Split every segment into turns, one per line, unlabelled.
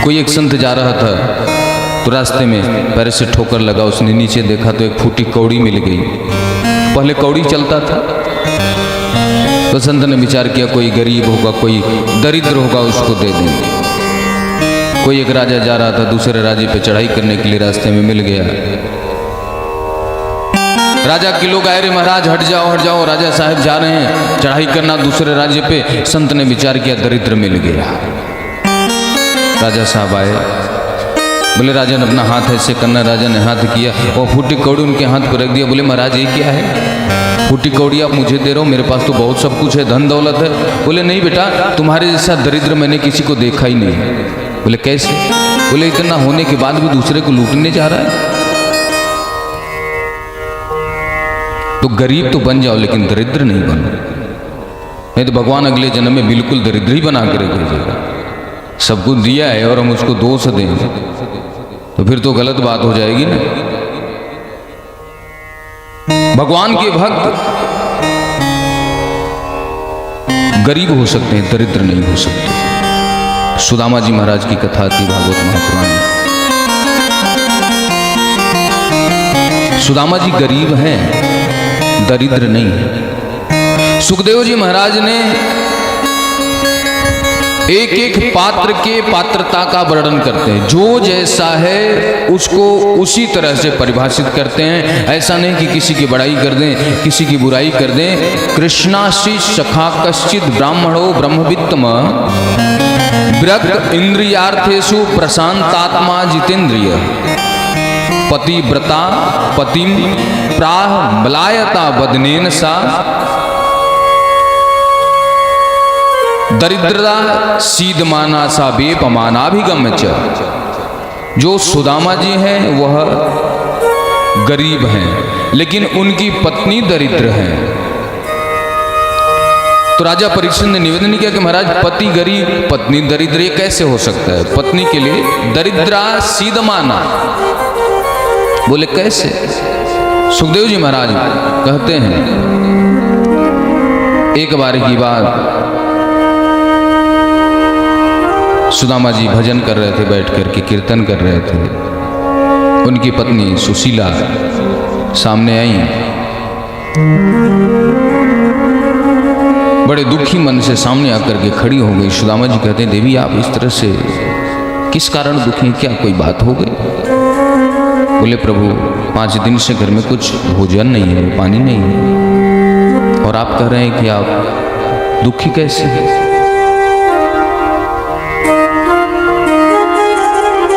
कोई एक संत जा रहा था तो रास्ते में पैर से ठोकर लगा, उसने नीचे देखा तो एक फूटी कौड़ी मिल गई। पहले कौड़ी चलता था तो संत ने विचार किया कोई गरीब होगा, कोई दरिद्र होगा, उसको दे देंगे। कोई एक राजा जा रहा था दूसरे राज्य पे चढ़ाई करने के लिए, रास्ते में मिल गया। राजा के लोग आए, रे महाराज हट जाओ हट जाओ, राजा साहब जा रहे हैं चढ़ाई करना दूसरे राज्य पे। संत ने विचार किया दरिद्र मिल गया। राजा साहब आए, बोले राजा ने अपना हाथ ऐसे करना, राजा ने हाथ किया और फूटी कौड़ी उनके हाथ पर रख दिया। बोले महाराज ये क्या है? फूटी कौड़ी आप मुझे दे रहे हो, मेरे पास तो बहुत सब कुछ है, धन दौलत है। बोले नहीं बेटा, तुम्हारे जैसा दरिद्र मैंने किसी को देखा ही नहीं। बोले कैसे? बोले इतना होने के बाद भी दूसरे को लूटने जा रहा है। तो गरीब तो बन जाओ लेकिन दरिद्र नहीं बनो, नहीं तो भगवान अगले जन्म में बिल्कुल दरिद्र ही बना के रखेगा। सब कुछ दिया है और हम उसको दोष दें तो फिर तो गलत बात हो जाएगी ना। भगवान के भक्त गरीब हो सकते हैं, दरिद्र नहीं हो सकते। सुदामा जी महाराज की कथा थी भागवत महापुराण में। सुदामा जी गरीब हैं, दरिद्र नहीं है। सुखदेव जी महाराज ने एक एक पात्र के पात्रता का वर्णन करते हैं, जो जैसा है उसको उसी तरह से परिभाषित करते हैं। ऐसा नहीं कि किसी की बड़ाई कर दें, किसी की बुराई कर दें। कृष्णाशी सखा कश्चित ब्राह्मणो ब्रह्मवित्तम विरक्त इंद्रियार्थेषु प्रशांतात्मा जितेंद्रिय पतिव्रता पतिम प्राह मलायता वदनेन सा दरिद्रता सीदमाना सा बेपमानाभिगम्य च। जो सुदामा जी हैं वह गरीब हैं लेकिन उनकी पत्नी दरिद्र हैं। तो राजा परीक्षित ने निवेदन किया कि महाराज पति गरीब पत्नी दरिद्र, ये कैसे हो सकता है? पत्नी के लिए दरिद्रा सीदमाना। बोले कैसे? सुखदेव जी महाराज कहते हैं एक बार की बात, सुदामा जी भजन कर रहे थे, बैठ कर के कीर्तन कर रहे थे। उनकी पत्नी सुशीला सामने आई, बड़े दुखी मन से सामने आकर के खड़ी हो गई। सुदामा जी कहते हैं देवी आप इस तरह से किस कारण दुखी हैं, क्या कोई बात हो गई? बोले प्रभु 5 दिन से घर में कुछ भोजन नहीं है, पानी नहीं है, और आप कह रहे हैं कि आप दुखी कैसे हैं?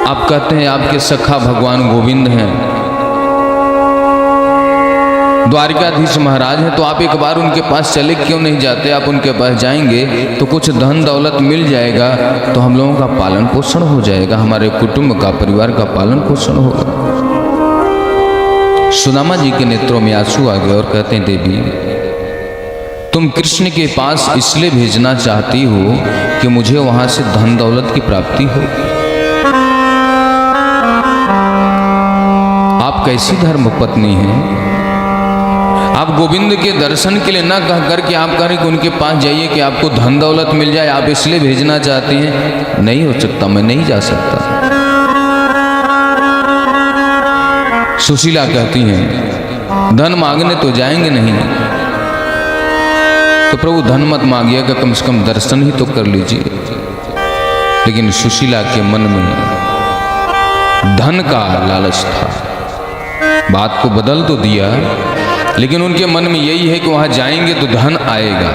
आप कहते हैं आपके सखा भगवान गोविंद हैं, द्वारिकाधीश महाराज हैं, तो आप एक बार उनके पास चले क्यों नहीं जाते? आप उनके पास जाएंगे तो कुछ धन दौलत मिल जाएगा, तो हम लोगों का पालन पोषण हो जाएगा, हमारे कुटुंब का परिवार का पालन पोषण होगा। सुदामा जी के नेत्रों में आंसू आ गए और कहते हैं देवी तुम कृष्ण के पास इसलिए भेजना चाहती हो कि मुझे वहां से धन दौलत की प्राप्ति हो। आप कैसी धर्म पत्नी हैं? आप गोविंद के दर्शन के लिए ना कह करके आप कह रहे कि उनके पास जाइए कि आपको धन दौलत मिल जाए, आप इसलिए भेजना चाहती हैं? नहीं हो सकता, मैं नहीं जा सकता। सुशीला कहती हैं धन मांगने तो जाएंगे नहीं, तो प्रभु धन मत मांगिएगा, कम से कम दर्शन ही तो कर लीजिए। लेकिन सुशीला के मन में धन का लालच था। बात को बदल तो दिया लेकिन उनके मन में यही है कि वहां जाएंगे तो धन आएगा,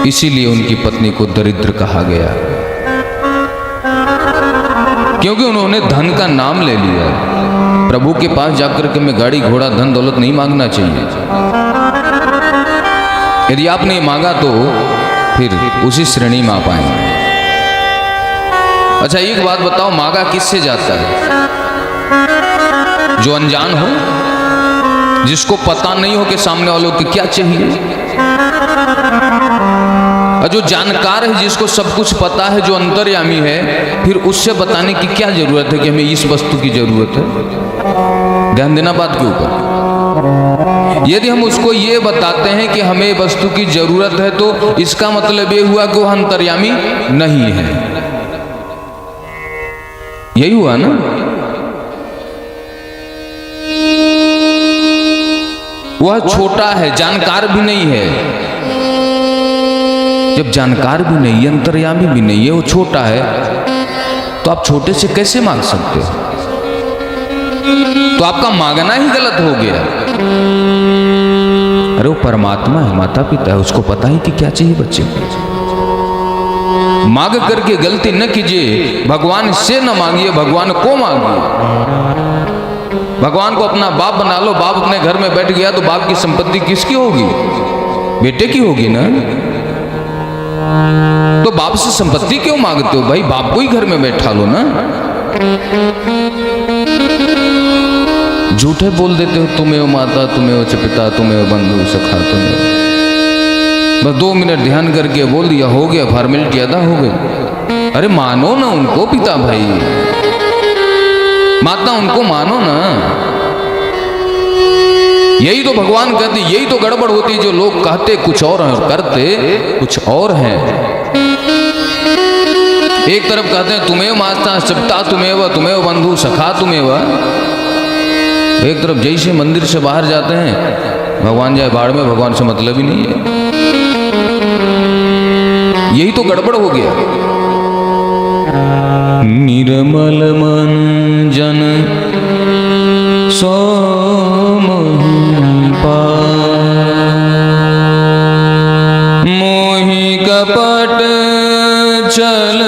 इसीलिए उनकी पत्नी को दरिद्र कहा गया, क्योंकि उन्होंने धन का नाम ले लिया। प्रभु के पास जाकर के मैं गाड़ी घोड़ा धन दौलत नहीं मांगना चाहिए। यदि आपने मांगा तो फिर उसी श्रेणी में आप आएंगे। अच्छा एक बात बताओ, मांगा किससे जाता है? जो अनजान हो, जिसको पता नहीं हो कि सामने वालों को क्या चाहिए, और जो जानकार है, जिसको सब कुछ पता है, जो अंतर्यामी है, फिर उससे बताने की क्या जरूरत है कि हमें इस वस्तु की जरूरत है? ध्यान देना बात के ऊपर। यदि हम उसको ये बताते हैं कि हमें वस्तु की जरूरत है, तो इसका मतलब ये हुआ कि वह अंतर्यामी नहीं है। यही हुआ ना। वह छोटा है, जानकार भी नहीं है। जब जानकार भी नहीं है, अंतर्यामी भी नहीं है, वो छोटा है, तो आप छोटे से कैसे मांग सकते हो? तो आपका मांगना ही गलत हो गया। अरे वो परमात्मा है, माता पिता है, उसको पता है कि क्या चाहिए बच्चे को। मांग करके गलती न कीजिए, भगवान से न मांगिए, भगवान को मांगिए। भगवान को अपना बाप बना लो। बाप अपने घर में बैठ गया तो बाप की संपत्ति किसकी होगी? बेटे की होगी ना। तो बाप से संपत्ति क्यों मांगते हो भाई? बाप को ही घर में बैठा लो ना। झूठे बोल देते हो, तुम्हें माता, तुम्हें पिता, तुम्हें बंधु सखा, तुम्हें। बस 2 मिनट ध्यान करके बोल दिया, हो गया, फॉर्मेलिटी अदा हो गई। अरे मानो ना उनको पिता भाई, माता उनको मानो ना। यही तो भगवान कहते, यही तो गड़बड़ होती है, जो लोग कहते कुछ और हैं और करते कुछ और हैं। एक तरफ कहते हैं तुम्हें माता पिता, तुम्हें बंधु सखा, तुम्हें। एक तरफ जैसे मंदिर से बाहर जाते हैं, भगवान जाए बाढ़ में, भगवान से मतलब ही नहीं है। यही तो गड़बड़ हो गया। निर्मल मन जन सो मोहि कपट चल